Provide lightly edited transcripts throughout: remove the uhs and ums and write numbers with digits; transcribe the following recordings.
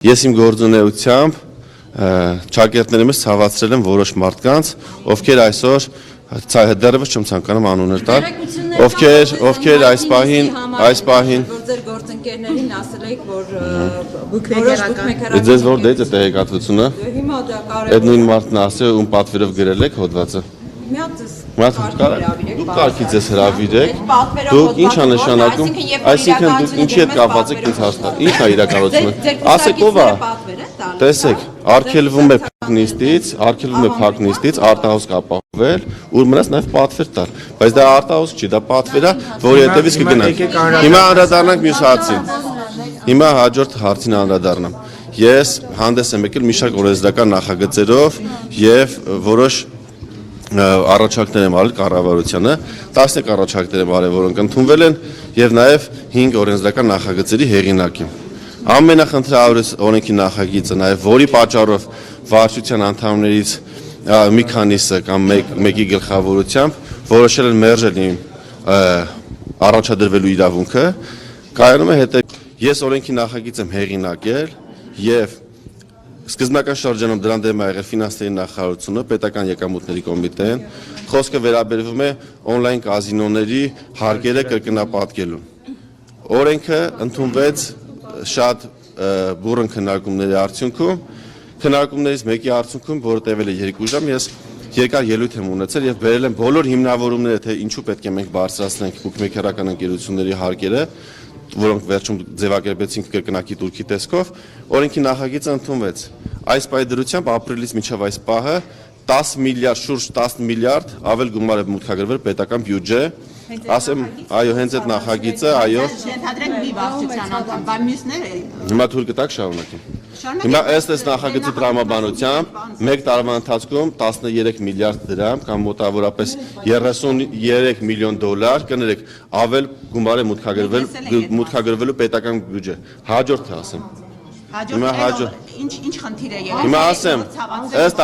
Ես իմ գործունեությամբ ճակերտների մեջ ցավացրել եմ որոշ մարդկանց, ովքեր այսօր դեռևս չեմ ցանկանում անուններ տալ, ովքեր այս պահին ձեր գործընկերներին ասել եք, որ բուկմեքերական ձեզ որ դեць է տեղեկատվությունը, այդ նույն մարդն ասել ում պատվերով գրել եք հոդվածը։ Դուք կարգից ես հրավիրեք, դուք ինչ է նշանակում, այսինքն դուք ինչի հետ կապված եք ինձ հաստատ, ինչ է իրականությունը, ասեք ով է, տեսեք, արգելվում է փակ նիստից արտահոս կապահովել, ուր մնաց նաև պատվեր տալ, բայց դա արտահոս չի, դա պատվեր է, որի հետևից կգնանք, հիմա անդրադառնանք մյուս հարցին, հիմա հաջորդ հարցին անդրադառնամ, ես հանդես եմ եկել մի շարք օրենսդրական նախագծերով և որոշ առաջարկներ եմ արել կառավարությանը, 13 առաջարկներ եմ արել, որոնք ընդունվել են եւ նաեւ 5 օրենսդրական նախագծերի հեղինակ եմ։ Ամենախնդրավոր օրենքի նախագիծը նաեւ որի պատճառով վարչության անդամներից մի քանիսը կամ մեկի գլխավորությամբ որոշել են մերժել իմ առաջադրվելու իրավունքը, կայանում է հետո ես օրենքի նախագիծ եմ հեղինակել եւ Սկզբնական շրջանում դրան դեմ է եղել ֆինանսների նախարարությունը, պետական եկամուտների կոմիտեն, խոսքը վերաբերվում է օնլայն կազինոների հարկերը կրկնապատկելուն։ Օրենքը ընդունվեց շատ բուռն քննարկումների արդյունքում, քննարկումներից մեկի արդյունքում, որը տևել է 2 ժամ, ես երկար ելույթ եմ ունեցել եւ բերել եմ բոլոր հիմնավորումները, թե ինչու պետք է մենք բարձրացնենք բուկմեքերական ընկերությունների հարկերը, որոնք վերջում ձևակերպեցինք կրկնակի турքի տեսքով, օրենքի նախագիծը ընդունվեց։ Այս պայդրությամբ ապրիլից մինչև այս պահը 10 միլիարդ, շուրջ 10 միլիարդ ավել գումար է մուտքագրվել պետական բյուջե, ասեմ, այո, հենց այդ նախագիծը, այո։ Ենթադրենք մի վարչության անդամ, բայց մյուսները Հիմա թույլ կտաք շարունակեմ։ Հիմա ըստ նախագծի տրամաբանությամբ 1 տարվա ընթացքում 13 միլիարդ դրամ կամ մոտավորապես 33 միլիոն դոլար կներեք ավել գումար է մուտքագրվելու պետական բյուջե։ Հաջորդը ասեմ։ Ինչ խնդիր է եղել։ Հիմա ասեմ, ըստ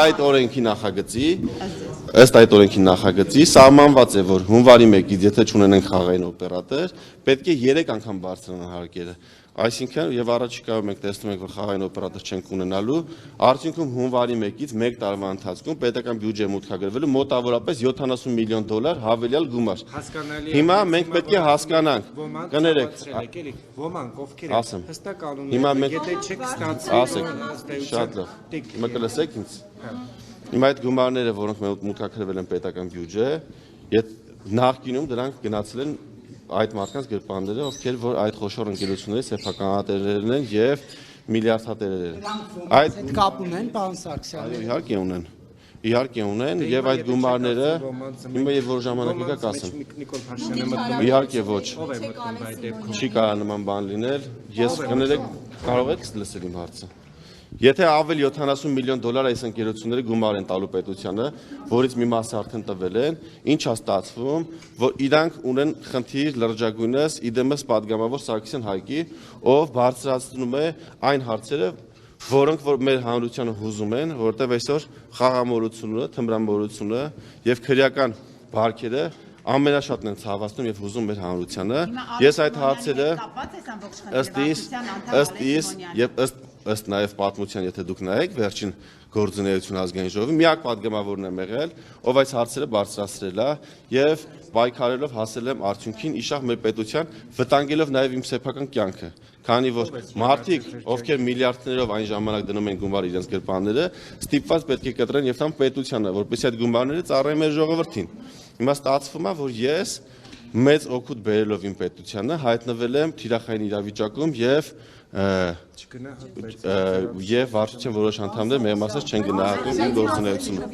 այդ օրենքի նախագծի սահմանված է, որ հունվարի 1-ից եթե չունենենք խաղային օպերատոր, պետք է 3 անգամ բարձրանան հարկերը։ Այսինքն եւ առաջիկայում մենք տեսնում ենք, որ խաղային օպերատոր չենք ունենալու, արդյունքում հունվարի 1-ից 1 տարվա ընթացքում պետական բյուջե մուտքագրվելու մոտավորապես 70 միլիոն դոլար հավելյալ գումար։ Հիմա մենք պետք է հասկանանք, կներեք, ոմանք ովքեր հստակ կանոն հիմա մենք եթե չեք ստացել, շատ լավ, հիմա կլսեք ինձ։ Հիմա այդ գումարները, որոնք մուտքագրվել են պետական բյուջե, նախկինում դրանք գնացել են այդ մարդկանց գրպանները, ովքեր որ այդ խոշոր ընկերությունների սեփականատերերն են եւ միլիարդատերեր են։ Այդ կապ ունեն, պարոն Սարգսյան։ Իհարկե ունեն եւ այդ գումարները հիմա եւ որ ժամանակ կգա կասեմ։ Նիկոլ Փաշինյանը մտնում է։ Իհարկե ոչ։ Ով է մտնում այդ դեպքում։ Չի կարող նման բան լինել։ Ես կներեք կարող եք լսել իմ հարցը։ Եթե ավել 70 միլիոն դոլար այս ընկերությունները գումար են տալու պետությանը, որից մի մասը արդեն տվել են, ինչ է ստացվում, որ իրանք ունեն խնդիր լրջագույնս իդեմս падգամավոր Սարգսյան Հայկի, ով բարձրացնում է այն հարցերը, որոնք որ մեր հանրությանը հուզում են, որտեղ այսօր խաղամոլությունը, թմրամոլությունը եւ քրեական բարքերը ամենաշատն են ցավացնում եւ հուզում մեր հանրությանը։ Ես այդ հարցերը ըստ նաև պատմության, եթե դուք նայեք վերջին գործունեություն ազգային ժողովի, միակ падգամավորն եմ եղել, ով այս հարցերը բարձրացրել է եւ պայքարելով հասել եմ արդյունքին իշախ մեր պետության, վտանգելով նաև իմ սեփական կյանքը, քանի որ մարդիկ, ովքեր միլիարդներով այն ժամանակ դնում են գումար իրենց գրպանները, ստիպված պետք է կտրեն եւ տան պետությանը, որպեսզի այդ գումարները ծառայեն մեր ժողովրդին։ Հիմա ստացվում է, որ ես մեծ օգուտ բերելով իմ պետությանը հայտնվել եմ թիրախային իրավիճակում եւ վարչության որոշ անդամներ մեր մասից չեն գնահատում իմ գործունեությունը։